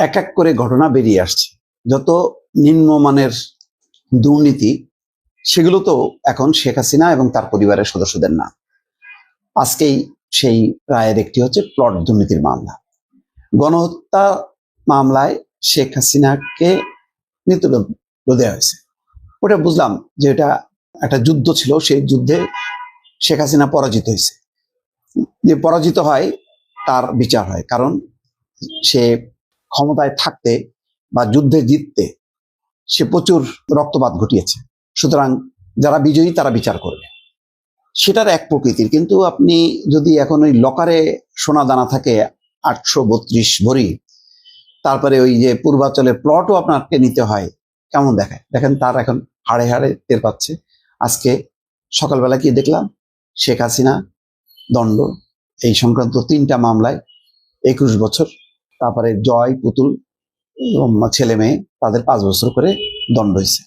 এক এক করে ঘটনা বেরিয়ে আসছে। যত নিম্নমানের দুর্নীতি, সেগুলো তো এখন শেখ হাসিনা এবং তার পরিবারের সদস্যদের না। আজকেই সেই রায়ের একটি হচ্ছে প্লট দুর্নীতির মামলা। গণহত্যা মামলায় শেখ হাসিনাকে মৃত্যুদণ্ড দেওয়া হয়েছে। ওটা বুঝলাম যে এটা একটা যুদ্ধ ছিল, সেই যুদ্ধে শেখ হাসিনা পরাজিত হয়েছে। যে পরাজিত হয় তার বিচার হয়, কারণ সে ক্ষমতায় থাকতে বা যুদ্ধে জিততে সে প্রচুর রক্তপাত ঘটিয়েছে। সুতরাং যারা বিজয়ী তারা বিচার করবে, সেটার এক প্রকৃতির। কিন্তু আপনি যদি এখন ওই লকারে সোনা দানা থাকে 832 ভরি, তারপরে ওই যে পূর্বাঞ্চলের প্লটও আপনাকে নিতে হয়, কেমন দেখায় দেখেন। তার এখন হাড়ে হাড়ে টের পাচ্ছে। আজকে সকালবেলা কি দেখলাম, শেখ হাসিনা দণ্ড এই সংক্রান্ত 3টা মামলায় 21 বছর, তারপরে জয়, পুতুল ছেলে মেয়ে তাদের 5 বছর করে দণ্ড হয়েছে।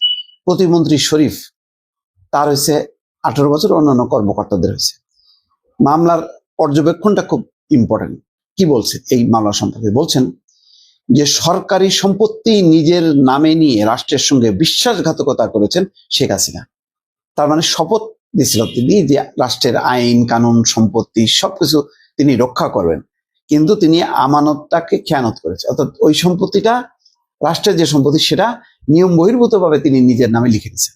প্রতিমন্ত্রী শরীফ তার হয়েছে 18 বছর, অন্যান্য কর্মকর্তাদের হয়েছে। মামলার পর্যবেক্ষণটা খুব ইম্পর্টেন্ট। কি বলছে এই মামলা সম্পর্কে? বলছেন যে সরকারি সম্পত্তি নিজের নামে নিয়ে রাষ্ট্রের সঙ্গে বিশ্বাসঘাতকতা করেছেন শেখ হাসিনা। তার মানে শপথ দিয়েছিল তিনি যে রাষ্ট্রের আইন কানুন সম্পত্তি সবকিছু তিনি রক্ষা করবেন, কিন্তু তিনি আমানতটাকে খেয়ানত করেছে। অর্থাৎ ওই সম্পত্তিটা, রাষ্ট্রের যে সম্পত্তি, সেটা নিয়ম বহির্ভূতভাবে তিনি নিজের নামে লিখে দিয়েছেন।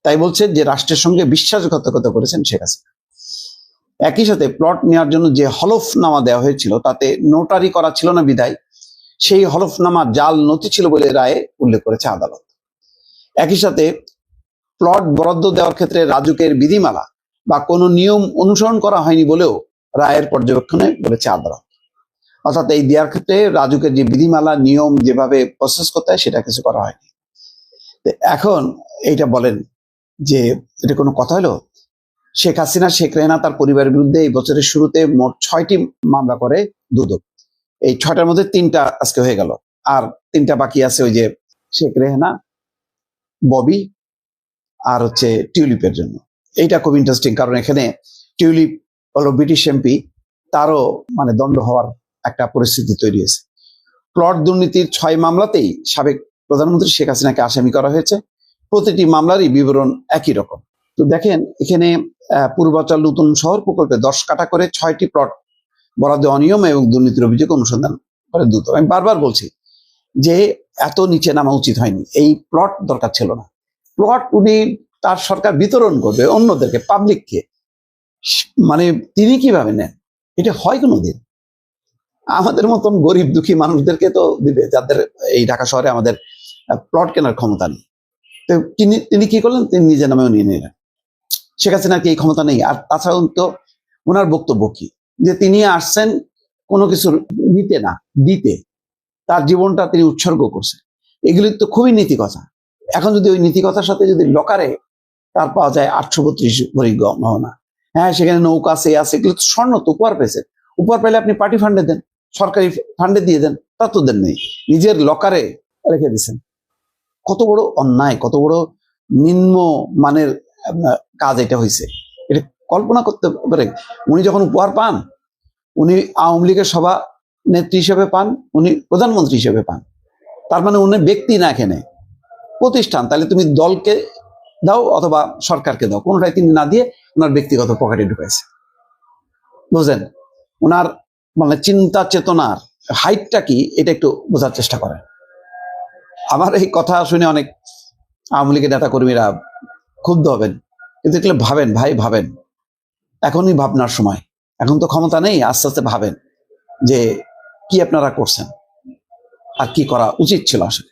তাই বলছে যে রাষ্ট্রের সঙ্গে বিশ্বাসঘাতকতা করেছেন শেখ হাসিনা। একই সাথে প্লট নেওয়ার জন্য যে হলফনামা দেওয়া হয়েছিল তাতে নোটারি করা ছিল না বিধায় সেই হলফনামা জাল নথি ছিল বলে রায়ে উল্লেখ করেছে আদালত। একই সাথে প্লট বরাদ্দ দেওয়ার ক্ষেত্রে রাজুকের বিধিমালা বা কোনো নিয়ম অনুসরণ করা হয়নি বলেও রায়ের পর্যবেক্ষণে বলেছে আদালত। অর্থাৎ এই দেওয়ার ক্ষেত্রে রাজুকের যে বিধিমালা, নিয়ম যেভাবে প্রসেস করতে হয় সেটা কিছু করা হয়নি। এখন এইটা বলেন যে এটা কোনো কথা হলো? শেখ হাসিনা, শেখ রেহানা তার পরিবারের বিরুদ্ধে এই বছরের শুরুতে মোট 6টি মামলা করে দুদক। এই 6টার মধ্যে 3টা আজকে হয়ে গেল, আর 3টা বাকি আছে। ওই যে শেখ রেহানা, ববি আর হচ্ছে টিউলিপের জন্য। এইটা খুব ইন্টারেস্টিং, কারণ এখানে টিউলিপ হলো ব্রিটিশ এমপি, তারও মানে দণ্ড হওয়ার একটা পরিস্থিতি তৈরি হয়েছে। প্লট দুর্নীতির 6 মামলাতেই সাবেক প্রধানমন্ত্রী শেখ হাসিনাকে আসামি করা হয়েছে। প্রতিটি মামলারই বিবরণ একই রকম। তো দেখেন এখানে পূর্বাঞ্চল নতুন শহর প্রকল্পে 10 কাঠা করে 6টি প্লট বরাদ্দে অনিয়ম এবং দুর্নীতির অভিযোগ অনুসন্ধান করে দ্রুত। আমি বারবার বলছি যে এত নিচে নামা উচিত হয়নি, এই প্লট দরকার ছিল না। প্লট উনি তার সরকার বিতরণ করবে অন্যদেরকে, পাবলিককে, মানে তিনি কিভাবে নেন? এটা হয় কোনোদিন? আমাদের মতন গরিব দুঃখী মানুষদেরকে তো দিবে, যাদের এই ঢাকা শহরে আমাদের প্লট কেনার ক্ষমতা নেই। তো তিনি কি করলেন? তিনি নিজের নামেও নিয়ে নিলেন। শেখ হাসিনার কি এই ক্ষমতা নেই? আর তাছাড়াও তো ওনার বক্তব্য কি, যে তিনি আসছেন কোনো কিছু নিতে না, দিতে। তার জীবনটা তিনি উৎসর্গ করছেন। এগুলি তো খুবই নীতি কথা। এখন যদি ওই নীতি কথার সাথে যদি লকারে তার পাওয়া যায় 832 ভরি গহনা, হ্যাঁ সেখানে নৌকা আছে, এগুলো তো স্বর্ণ তো উপহার পেয়েছে। উপহার পেলে আপনি পার্টি ফান্ডে দেন, সরকারি ফান্ডে দিয়ে দেন, তা তো দেন নেই, নিজের লকারে রেখে দিচ্ছেন। কত বড় অন্যায়, কত বড় নিম্ন মানের কাজ এটা হয়েছে, এটা কল্পনা করতে পারে? উনি যখন উপহার পান, উনি আওয়ামী লীগের সভা নেত্রী হিসেবে পান, উনি প্রধানমন্ত্রী হিসেবে পান। তার মানে উনি ব্যক্তি না, এখানে প্রতিষ্ঠান। তাহলে তুমি দলকে দাও অথবা সরকারকে দাও, কোনোটাই তিনি না দিয়ে ওনার ব্যক্তিগত পকেটে ঢুকাইছে। বুঝলেন ওনার মানে চিন্তা চেতনার হাইটটা কি, এটা একটু বোঝার চেষ্টা করেন। আমার এই কথা শুনে অনেক আওয়ামী লীগের নেতা কর্মীরা ক্ষুব্ধ হবেন, কিন্তু এগুলো ভাবেন ভাই, ভাবেন। এখনই ভাবনার সময়, এখন তো ক্ষমতা নেই। আস্তে আস্তে ভাবেন যে কি আপনারা করছেন আর কি করা উচিত ছিল আসলে।